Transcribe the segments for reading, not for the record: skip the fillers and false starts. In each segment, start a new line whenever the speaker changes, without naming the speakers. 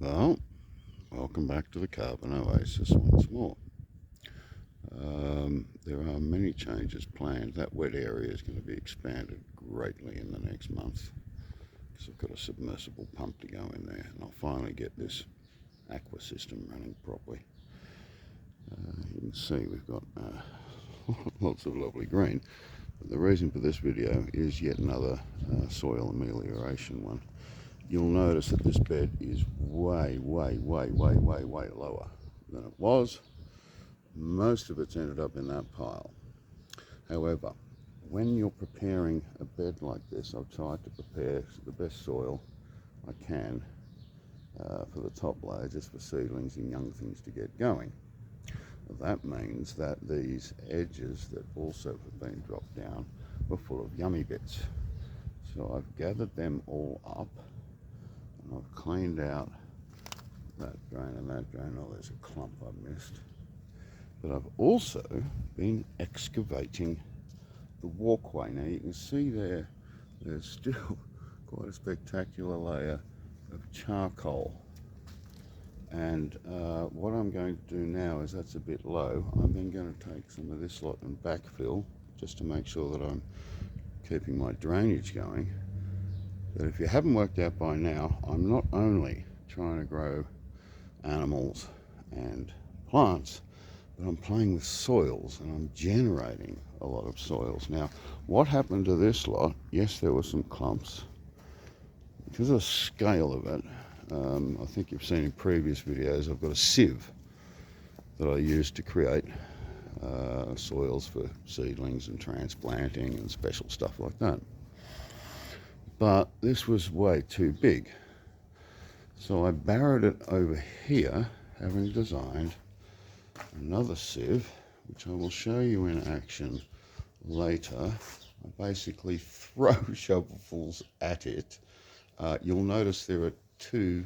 Well, welcome back to the Carbon Oasis once more. There are many changes planned. That wet area is going to be expanded greatly in the next month because I've got a submersible pump to go in there, and I'll finally get this aqua system running properly. You can see we've got lots of lovely green. But the reason for this video is yet another soil amelioration one. You'll notice that this bed is way lower than it was. Most of it's ended up in that pile. However, when you're preparing a bed like this, I've tried to prepare the best soil I can for the top layer, just for seedlings and young things to get going. That means that these edges that also have been dropped down were full of yummy bits. So I've gathered them all up. I've cleaned out that drain and that drain. Oh, there's a clump I missed. But I've also been excavating the walkway. Now you can see there's still quite a spectacular layer of charcoal. And what I'm going to do now is, that's a bit low, I'm then going to take some of this lot and backfill just to make sure that I'm keeping my drainage going. But if you haven't worked out by now, I'm not only trying to grow animals and plants, but I'm playing with soils and I'm generating a lot of soils. Now, what happened to this lot? Yes, there were some clumps. Because of the scale of it, I think you've seen in previous videos, I've got a sieve that I use to create soils for seedlings and transplanting and special stuff like that. But this was way too big. So I barrowed it over here, having designed another sieve, which I will show you in action later. I basically throw shovelfuls at it. You'll notice there are two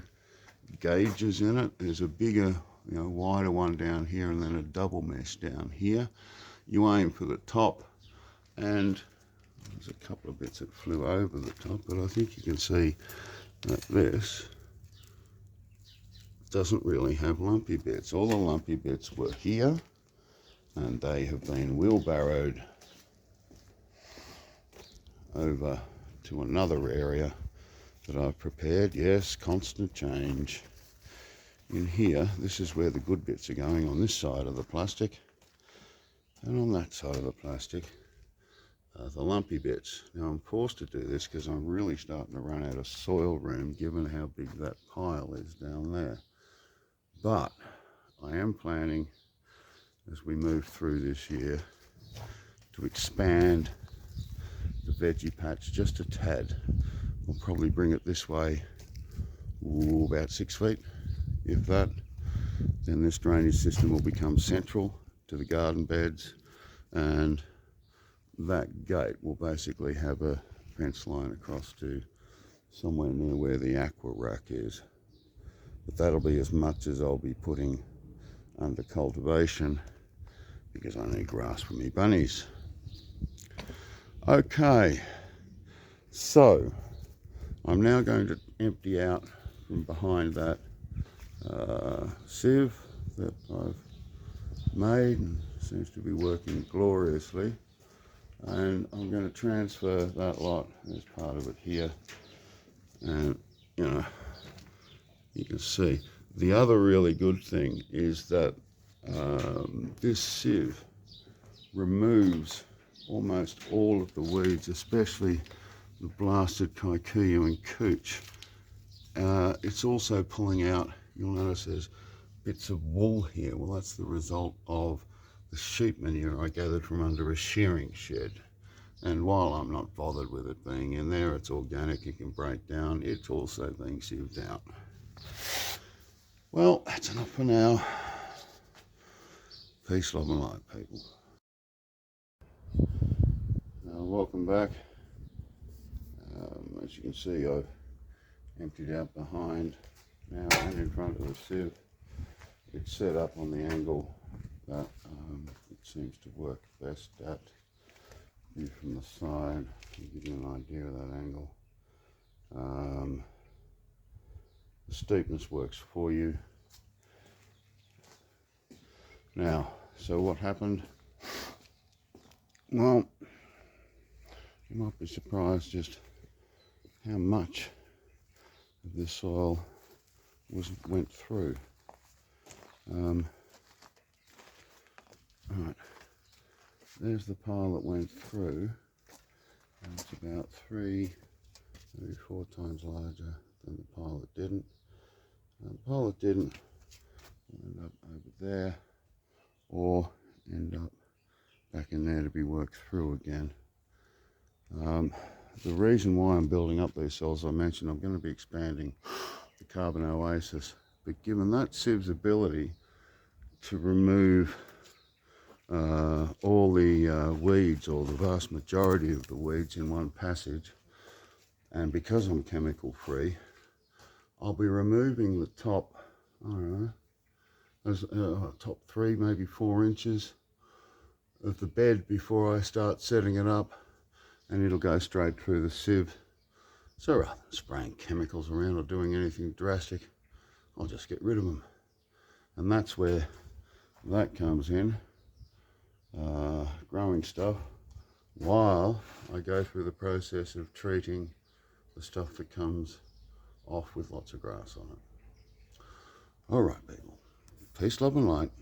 gauges in it. There's a bigger, wider one down here, and then a double mesh down here. You aim for the top, and there's a couple of bits that flew over the top, but I think you can see that this doesn't really have lumpy bits. All the lumpy bits were here, and they have been wheelbarrowed over to another area that I've prepared. Yes, constant change. In here, this is where the good bits are going, on this side of the plastic, and on that side of the plastic, the lumpy bits. Now I'm forced to do this because I'm really starting to run out of soil room given how big that pile is down there. But I am planning, as we move through this year, to expand the veggie patch just a tad. We'll probably bring it this way, about 6 feet, if that. Then this drainage system will become central to the garden beds, and that gate will basically have a fence line across to somewhere near where the aqua rack is. But that'll be as much as I'll be putting under cultivation, because I need grass for me bunnies. Okay, so I'm now going to empty out from behind that sieve that I've made, and seems to be working gloriously. And I'm going to transfer that lot as part of it here. And you can see the other really good thing is that this sieve removes almost all of the weeds, especially the blasted kikuyu and cooch. It's also pulling out, you'll notice there's bits of wool here. Well, that's the result of the sheep manure I gathered from under a shearing shed. And while I'm not bothered with it being in there, it's organic, it can break down, it's also being sieved out. Well, that's enough for now. Peace, love and light, people. Welcome back. As you can see, I've emptied out behind now and in front of the sieve. It's set up on the angle that it seems to work best at. View from the side, to give you an idea of that angle. The steepness works for you. Now, so what happened? Well, you might be surprised just how much of this soil went through. Right, there's the pile that went through, and it's about 3, maybe 4 times larger than the pile that didn't. The pile that didn't will end up over there, or end up back in there to be worked through again. The reason why I'm building up these soils, I mentioned I'm going to be expanding the carbon oasis, but given that sieve's ability to remove all the weeds, or the vast majority of the weeds in one passage, and because I'm chemical free, I'll be removing the top, I don't know, top 3, maybe 4 inches of the bed before I start setting it up, and it'll go straight through the sieve. So rather than spraying chemicals around or doing anything drastic, I'll just get rid of them. And that's where that comes in, growing stuff, while I go through the process of treating the stuff that comes off with lots of grass on it. All right, people. Peace, love and light.